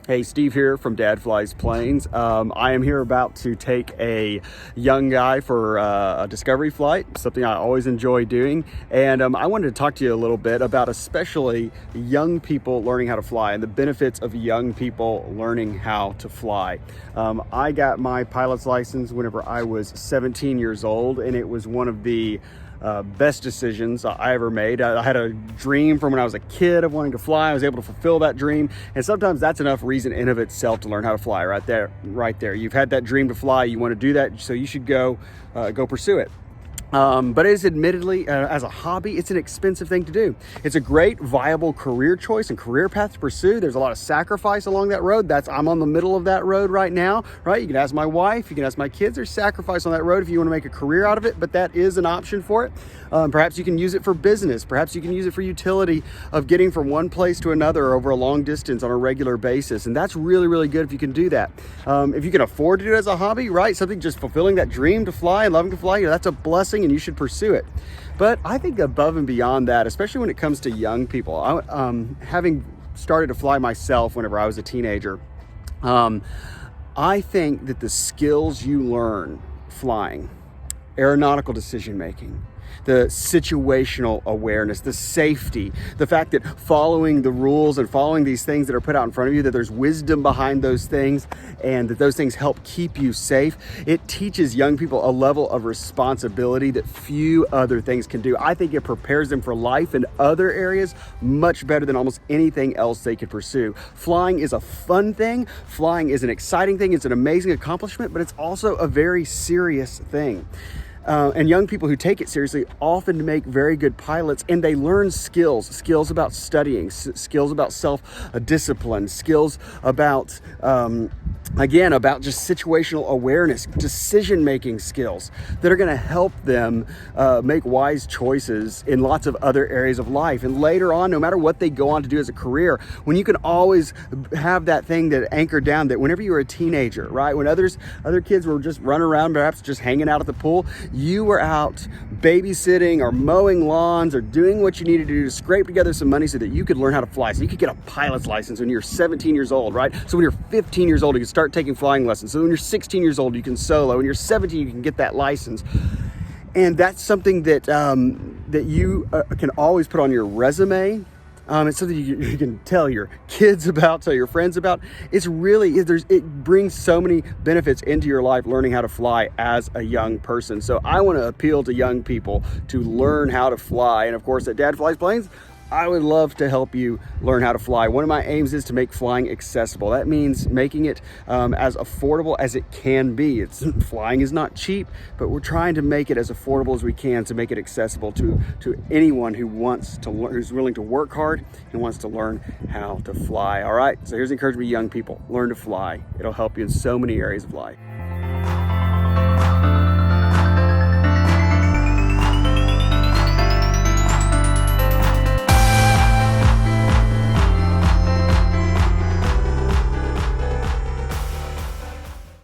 Hey, Steve here from Dad Flies Planes. I am here about to take a young guy for a discovery flight, something I always enjoy doing. And I wanted to talk to you a little bit about especially young people learning how to fly and the benefits of young people learning how to fly. I got my pilot's license whenever I was 17 years old, and it was one of the best decisions I ever made. I had a dream from when I was a kid of wanting to fly. I was able to fulfill that dream, and sometimes that's enough reason in of itself to learn how to fly. Right there. You've had that dream to fly. You want to do that, so you should go pursue it. But it's admittedly, as a hobby, it's an expensive thing to do. It's a great, viable career choice and career path to pursue. There's a lot of sacrifice along that road. I'm on the middle of that road right now, right? You can ask my wife, you can ask my kids. There's sacrifice on that road if you want to make a career out of it, but that is an option for it. Perhaps you can use it for business. Perhaps you can use it for utility of getting from one place to another over a long distance on a regular basis. And that's really, really good if you can do that. If you can afford to do it as a hobby, right? Something just fulfilling that dream to fly and loving to fly, that's a blessing and you should pursue it. But I think above and beyond that, especially when it comes to young people, having started to fly myself whenever I was a teenager, I think that the skills you learn flying, aeronautical decision making, the situational awareness, the safety, the fact that following the rules and following these things that are put out in front of you, that there's wisdom behind those things and that those things help keep you safe. It teaches young people a level of responsibility that few other things can do. I think it prepares them for life in other areas much better than almost anything else they could pursue. Flying is a fun thing. Flying is an exciting thing. It's an amazing accomplishment, but it's also a very serious thing. And young people who take it seriously often make very good pilots, and they learn skills about studying, skills about self-discipline, skills about, about just situational awareness, decision-making skills that are going to help them make wise choices in lots of other areas of life. And later on, no matter what they go on to do as a career, when you can always have that thing that anchored down that whenever you were a teenager, right, when other kids were just running around, perhaps just hanging out at the pool, you were out babysitting or mowing lawns or doing what you needed to do to scrape together some money so that you could learn how to fly. So you could get a pilot's license when you're 17 years old, right? So when you're 15 years old, you can start taking flying lessons. So when you're 16 years old, you can solo. When you're 17, you can get that license. And that's something that that you can always put on your resume. It's something you can tell your kids about, tell your friends about. It brings so many benefits into your life learning how to fly as a young person. So I want to appeal to young people to learn how to fly. And of course, at Dad Flies Planes, I would love to help you learn how to fly. One of my aims is to make flying accessible. That means making it as affordable as it can be. Flying is not cheap, but we're trying to make it as affordable as we can to make it accessible to anyone who wants to learn, who's willing to work hard and wants to learn how to fly. All right, so here's encouragement to young people. Learn to fly. It'll help you in so many areas of life.